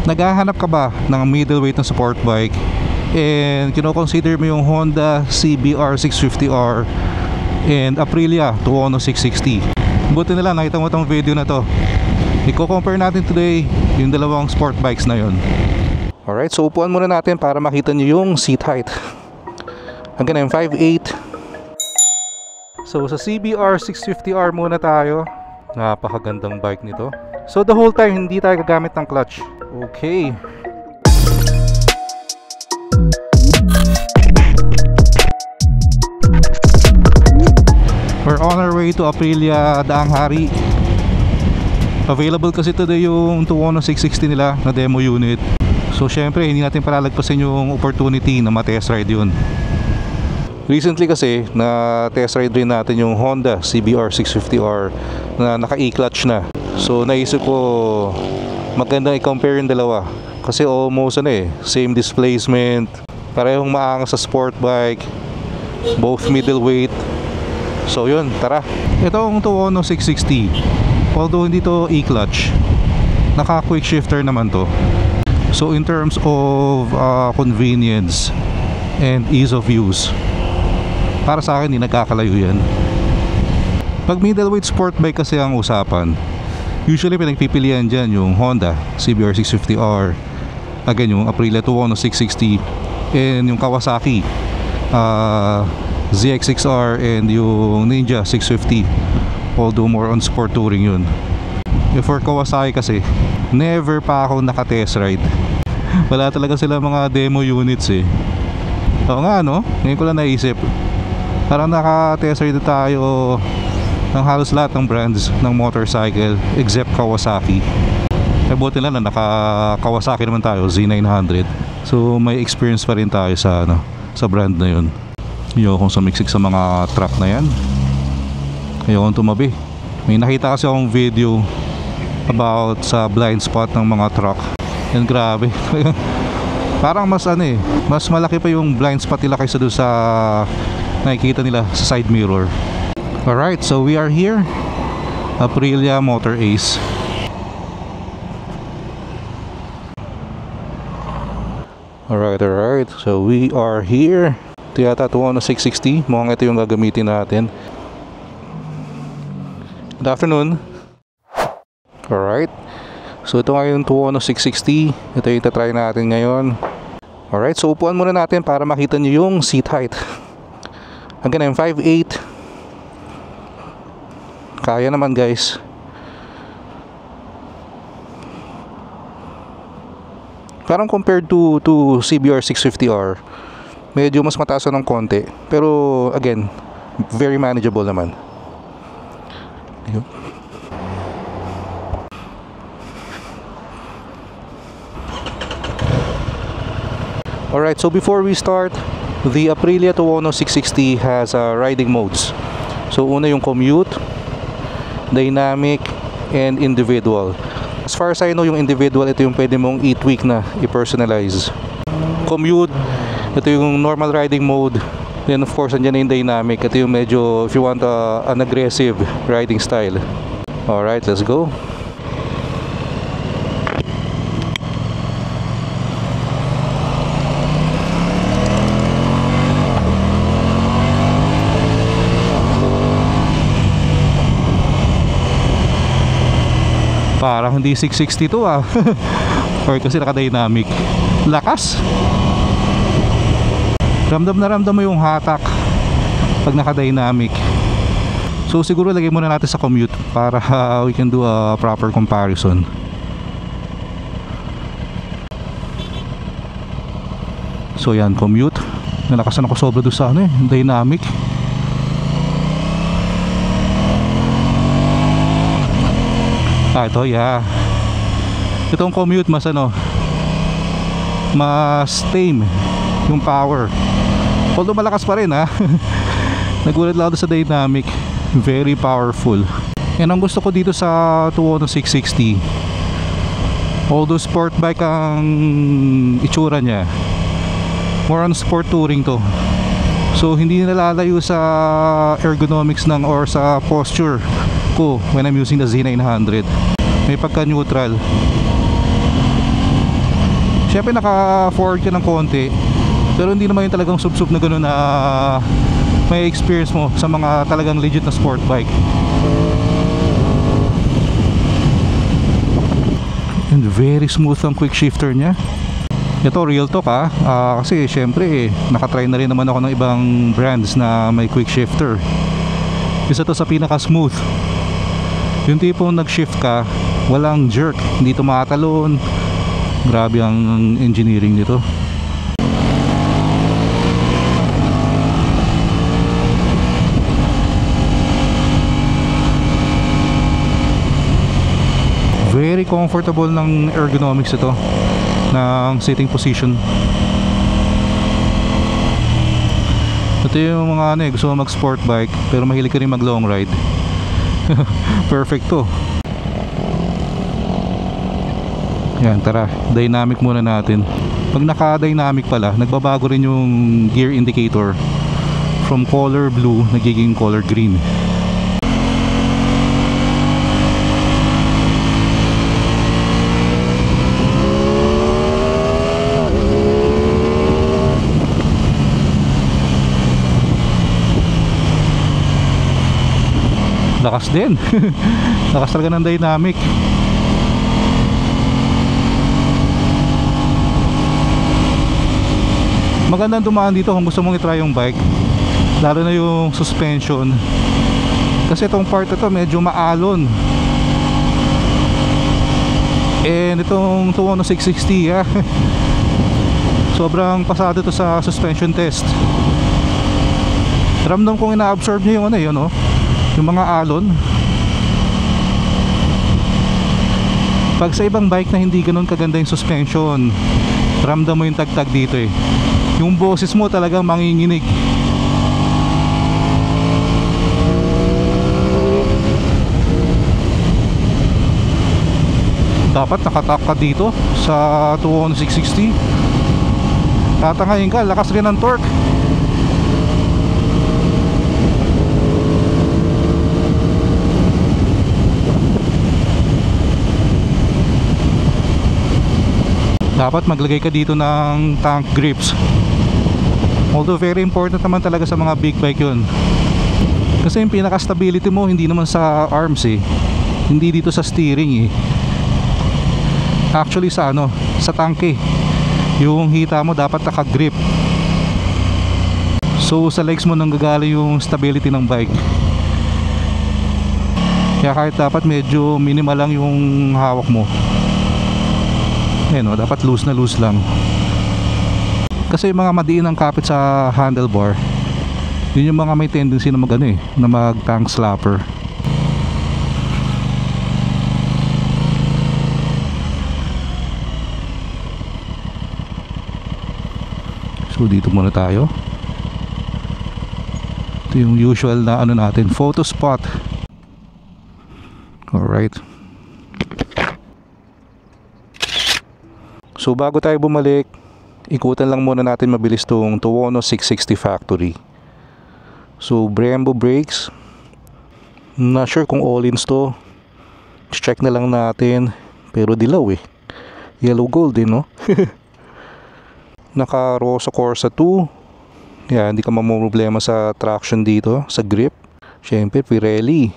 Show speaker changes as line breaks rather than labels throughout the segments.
Naghahanap ka ba ng middleweight na sport bike and kino-consider mo yung Honda CBR 650R and Aprilia Tuono 660? Buti nila nakita mo itong video na to. Iko-compare natin today yung dalawang sport bikes na yun. Alright, so upuan muna natin para makita nyo yung seat height. Hanggang 5'8". So sa CBR 650R muna tayo. Napakagandang bike nito. So the whole time hindi tayo gagamit ng clutch. Okay. We're on our way to Aprilia Daang Hari. Available kasi today yung Tuono 660 nila na demo unit. So syempre hindi natin palalagpasin yung opportunity na ma-test ride yun. Recently kasi na test ride rin natin yung Honda CBR 650R na naka e-clutch na. So naisip ko magandang i-compare yung dalawa kasi almost same displacement, parehong maangas sa sport bike, both middleweight. So yun, tara. Itong Tuono 660, although hindi to e-clutch, naka quick shifter naman to. So in terms of convenience and ease of use, para sa akin hindi nagkakalayo yan. Pag middleweight sport bike kasi ang usapan, usually pinagpipilian dyan yung Honda CBR 650R, again yung Aprilia Tuono 660, and yung Kawasaki ZX6R and yung Ninja 650, although more on sport touring yun. For Kawasaki kasi never pa ako naka-test ride. Wala talaga sila mga demo units eh. Oo nga no, ngayon ko lang naisip, parang naka-test ride tayo ng halos lahat ng brands ng motorcycle except Kawasaki. Buti lang na naka-Kawasaki naman tayo, Z900. So may experience pa rin tayo sa sa brand na yun. Ayokong sumiksik sa mga truck na yan. Ayokong tumabi. May nakita kasi akong video about sa blind spot ng mga truck. Yan, grabe. Parang mas mas malaki pa yung blind spot nila kaysa doon sa nakikita nila sa side mirror. Alright, so we are here, Aprilia Motor Ace. Alright, so we are here. Ito yata Tuono 660, mukhang ito yung gagamitin natin. Good afternoon. Alright, so ito nga yung Tuono 660. Ito yung itatry natin ngayon. Alright, so upuan muna natin para makita nyo yung seat height. Hanggang 5'8". Kaya naman guys. Parang compared to CBR 650R, medyo mas mataas ng konti, pero again, very manageable naman. Ayun. Alright, so before we start, the Aprilia Tuono 660 has riding modes. So una yung commute, dynamic, and individual. As far as I know, yung individual, ito yung pwede mong i-tweak na, i-personalize. Commute, ito yung normal riding mode. Then of course, andyan na yung dynamic. Ito yung medyo, if you want an aggressive riding style. Alright, let's go. Parang hindi 662 or kasi naka-dynamic. Lakas. Ramdam na ramdam mo yung hatak pag naka-dynamic. So siguro lagay muna natin sa commute para we can do a proper comparison. So yan, commute. Nalakasan ako sobra doon sa dynamic. Ito, yeah. Itong commute mas mas tame yung power. Although malakas pa rin Nagulat lang ako sa dynamic. Very powerful. And ang gusto ko dito sa Tuono 660, although sport bike ang itsura niya, more on sport touring to. So hindi nalalayo sa ergonomics or sa posture ko when I'm using the Z900. May pagka neutral. Syempre naka-forward ka ng konti, pero hindi naman yung talagang sub-sub na gano'n na may experience mo sa mga talagang legit na sport bike. And very smooth ang quick shifter niya. Ito real talk kasi syempre nakatry na rin naman ako ng ibang brands na may quick shifter. Isa to sa pinaka smooth. Yung tipong nag-shift ka, walang jerk, hindi tumatalon. Grabe ang engineering nito. Very comfortable ng ergonomics ito, ng sitting position. Ito yung mga gusto mo mag sport bike pero mahilig ka rin mag long ride. Perfect to. Yan, tara, dynamic muna natin. Pag naka-dynamic pala, nagbabago rin yung gear indicator from color blue nagiging color green. Lakas din. Lakas talaga ng dynamic. Magandang dumaan dito kung gusto mong i-try yung bike, lalo na yung suspension, kasi itong part ito medyo maalon. And itong Tuono 660 sobrang pasado ito sa suspension test. Ramdam kong ina-absorb niya yung yung mga alon. Pag sa ibang bike na hindi ganun kaganda yung suspension, ramdam mo yung tagtag dito yung boses mo talagang manginginig. Dapat nakatak ka dito sa Tuono 660. Tatangayin ka, lakas rin ng torque. Dapat maglagay ka dito ng tank grips. Although very important naman talaga sa mga big bike yun, kasi yung pinaka stability mo hindi naman sa arms hindi dito sa steering actually sa sa tanke. Yung hita mo dapat naka-grip, so sa legs mo nanggagaling yung stability ng bike. Kaya kahit dapat medyo minimal lang yung hawak mo, dapat loose na loose lang. Kasi yung mga madiin ang kapit sa handlebar, yun yung mga may tendency na na mag tank slapper. So dito muna tayo. Ito yung usual na natin, photo spot. Alright. So bago tayo bumalik, ikutan lang muna natin mabilis tong Tuono 660 factory. So Brembo brakes, not sure kung all-ins to, check na lang natin, pero dilaw yellow gold no. Naka Rosso Corsa 2. Hindi ka mamumroblema sa traction dito, sa grip. Syempre Pirelli,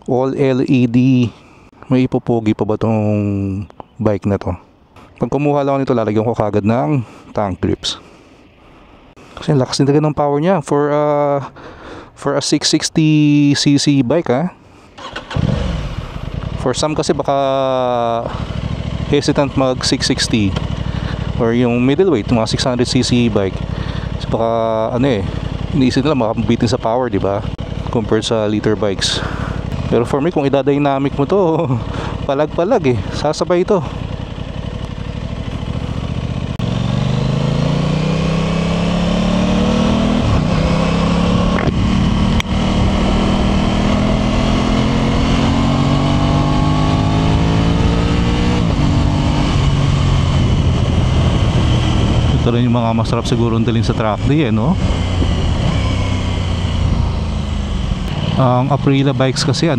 all LED. May ipopogi pa ba tong bike na to? Pag kumuha lang nito, lalagyan ko kagad ng tank grips. Kasi lakas din talaga ng power niya for a 660cc bike For some kasi baka hesitant mag 660 or yung middleweight, mga 600cc bike. So baka iniisip nila makabitin sa power, di ba? Compared sa liter bikes. Pero for me, kung idadynamic mo to, palag-palag sasabay ito. Ito rin yung mga masarap siguro dalhin sa track day no? Ang Aprilia bikes kasi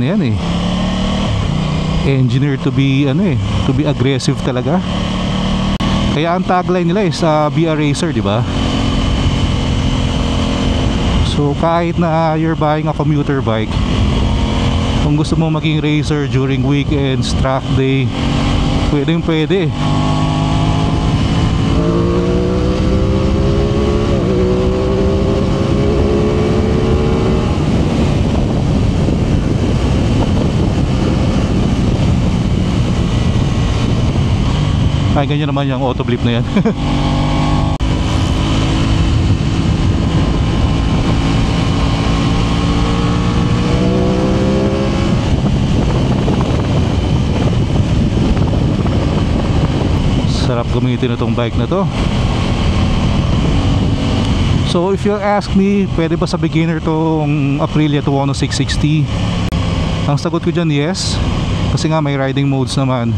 engineered to be to be aggressive talaga. Kaya ang tagline nila is be a racer, di ba? So kahit na you're buying a commuter bike, kung gusto mo maging racer during weekends, track day, pwedeng pwede. Ay, ganyan naman yung auto blip na yan. Sarap gamitin itong bike na to. So if you ask me, pwede ba sa beginner tong Aprilia Tuono 660? Ang sagot ko dyan, yes. Kasi nga may riding modes naman.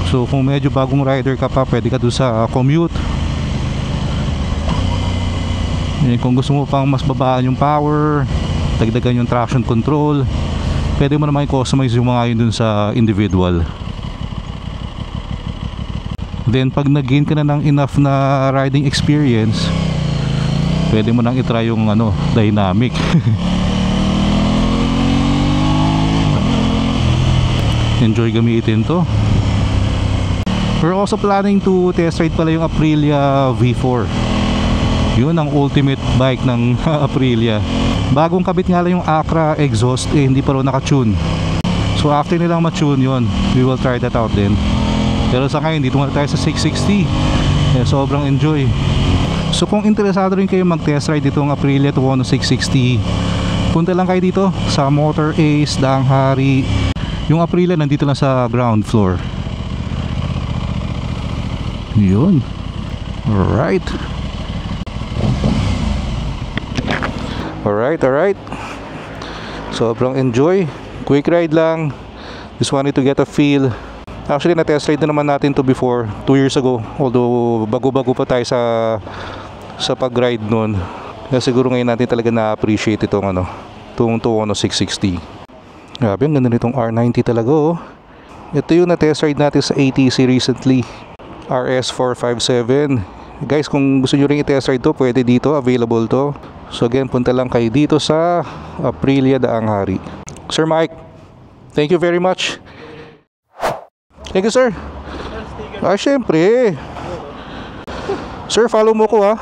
So kung medyo bagong rider ka pa, pwede ka doon sa commute. Kung gusto mo pang mas babaan yung power, dagdagan yung traction control, pwede mo naman i-customize yung mga yun dun sa individual. Then pag nag-gain ka na ng enough na riding experience, pwede mo nang i-try yung dynamic. Enjoy gamitin to. We're also planning to test ride pala yung Aprilia V4. Yun ang ultimate bike ng Aprilia. Bagong kabit nga lang yung Acra exhaust, hindi pa rin naka-tune. So after nilang ma-tune yun, we will try that out din. Pero sa ngayon, dito muna tayo sa 660. Sobrang enjoy. So kung interesado rin kayo mag-test ride itong Aprilia Tuono 660, punta lang kayo dito sa Motor Ace, Daang Hari. Yung Aprilia nandito lang sa ground floor. Yun. Alright. Alright. Sobrang enjoy. Quick ride lang. Just wanted to get a feel. Actually, na-test ride na naman natin to before, 2 years ago. Although, bago-bago pa tayo sa pag-ride nun. Kaya siguro ngayon natin talaga na-appreciate itong Tuono 660. Grabe, ang ganda nitong R90 talaga, oh. Ito yung na-test ride natin sa ATC recently. RS457. Guys, kung gusto nyo rin i-test ride to, pwede dito, available to. So again, punta lang kayo dito sa Aprilia Daang Hari. Sir Mike, thank you very much. Thank you, sir. Syempre. Sir, follow mo ko, ha.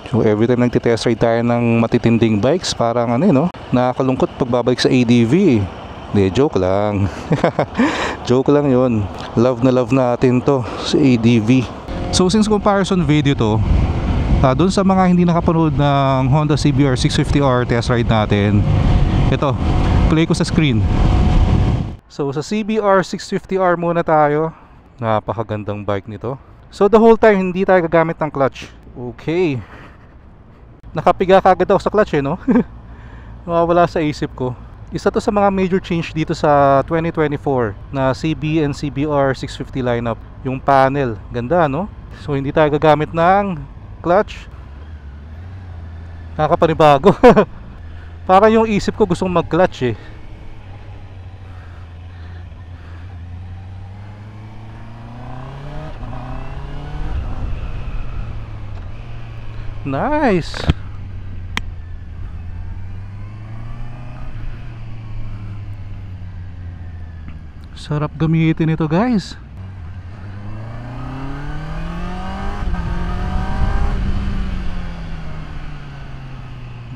So every time nagtitest ride tayo ng matitinding bikes, parang nakakalungkot pagbabalik sa ADV. Hindi, joke lang. Joke lang yun. Love na love natin to sa ADV. So since comparison video to, doon sa mga hindi nakapanood ng Honda CBR 650R test ride natin, ito, play ko sa screen. So sa CBR 650R muna tayo. Napakagandang bike nito. So the whole time hindi tayo gagamit ng clutch. Okay. Nakapiga kagad ako sa clutch, no? Nawawala sa isip ko. Isa to sa mga major change dito sa 2024 na CB and CBR 650 lineup. Yung panel, ganda, no? So hindi tayo gagamit ng clutch. Nakakapanibago. Para yung isip ko gustong mag-clutch, eh. Nice. Sarap gamitin ito, guys.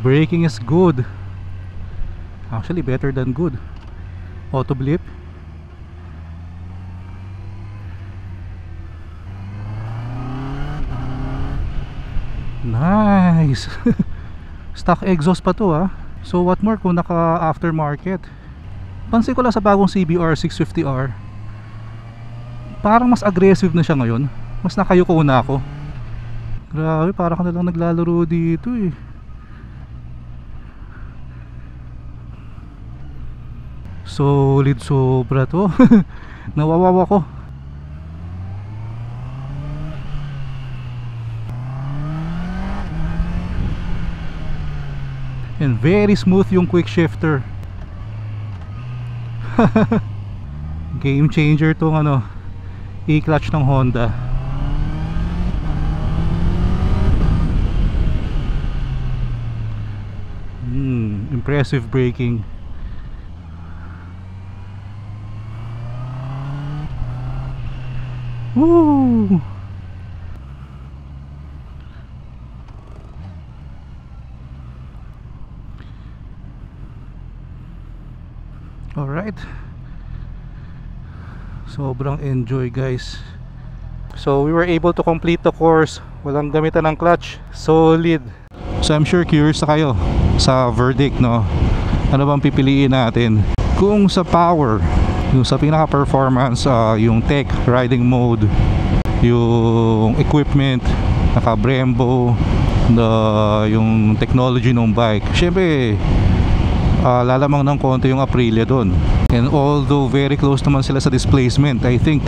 Braking is good. Actually better than good. Auto blip. Nice. Stock exhaust pa to, ah. So what more kung naka aftermarket. Pansin ko lang sa bagong CBR 650R, parang mas aggressive na siya ngayon. Mas nakayuko na ako. Grabe, parang ka na lang naglalaro dito, eh. Solid sobra to. Nawawaw ako. And very smooth yung quick shifter. Game changer tong e-clutch ng Honda. impressive braking. Woo! Alright, sobrang enjoy guys. So we were able to complete the course, walang gamitan ng clutch, solid. So I'm sure curious na kayo sa verdict, no? Ano bang pipiliin natin? Kung sa power, yung sa pinaka performance, yung tech, riding mode, yung equipment, naka Brembo, yung technology ng bike, syempre lalamang ng konti yung Aprilia doon. And although very close naman sila sa displacement, I think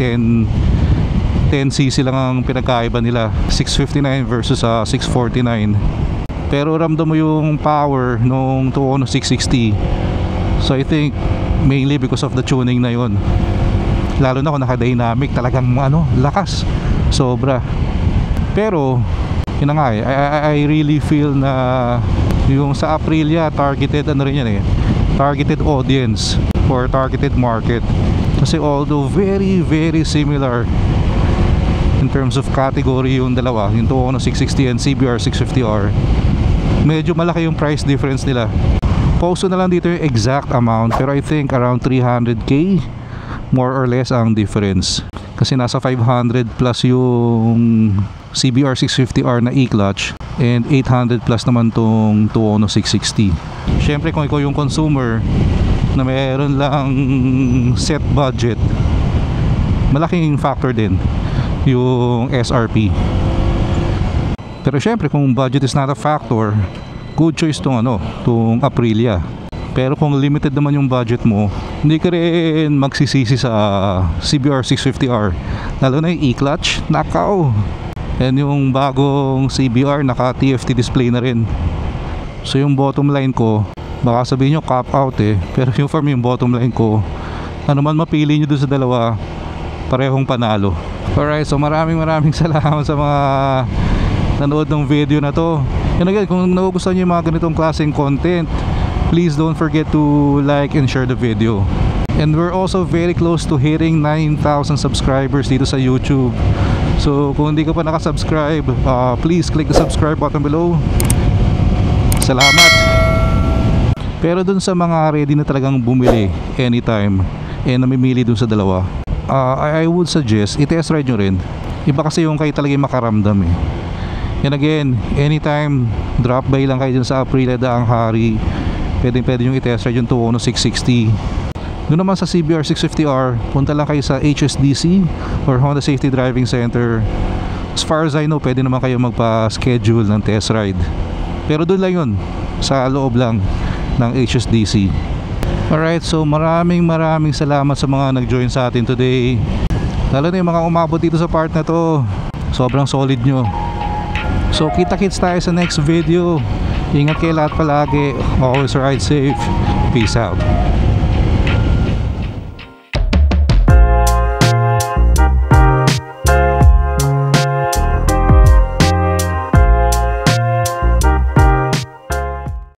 10cc lang ang pinagkaiba nila, 659 versus 649. Pero ramdam mo yung power nung Tuono 660. So I think mainly because of the tuning na yon. Lalo na kung naka-dynamic, talagang lakas, sobra. Pero yun na nga I really feel na yung sa Aprilia targeted rin yan targeted audience or targeted market. Kasi although very very similar in terms of category yung dalawa, yung Tuono 660 and CBR 650R, medyo malaki yung price difference nila. Posto na lang dito yung exact amount, pero I think around 300k more or less ang difference. Kasi nasa 500 plus yung CBR 650R na e-clutch and 800 plus naman tong Tuono 660. Syempre kung ikaw yung consumer na mayroon lang set budget, malaking factor din yung SRP. Pero syempre kung budget is not a factor, good choice tong Aprilia. Pero kung limited naman yung budget mo, hindi ka rin magsisisi sa CBR 650R, lalo na yung e-clutch, nakaw. And yung bagong CBR naka TFT display na rin. So yung bottom line ko, baka sabihin nyo cap out pero yung for me, yung bottom line ko, ano man mapili nyo dun sa dalawa, parehong panalo. Alright, so maraming salamat sa mga nanood ng video na to. And again, kung nagugustuhan nyo yung mga ganitong klaseng content, please don't forget to like and share the video. And we're also very close to hitting 9,000 subscribers dito sa YouTube. So kung hindi ka pa nakasubscribe, please click the subscribe button below. Salamat. Pero dun sa mga ready na talagang bumili anytime and namimili dun sa dalawa, I would suggest i-test ride nyo rin. Iba kasi yung kayo talagang makaramdam And again, anytime drop by lang kayo dun sa Aprilia Daang Hari, pwede nyo i-test ride yung Tuono 660. Doon naman sa CBR 650R, punta lang kayo sa HSDC or Honda Safety Driving Center. As far as I know, pwede naman kayo magpa-schedule ng test ride. Pero doon lang yun, sa loob lang ng HSDC. Alright, so maraming salamat sa mga nag-join sa atin today. Lalo na yung mga umabot dito sa part na to, sobrang solid nyo. So kita-kits tayo sa next video. Ingat kayo lahat palagi. Always ride safe. Peace out.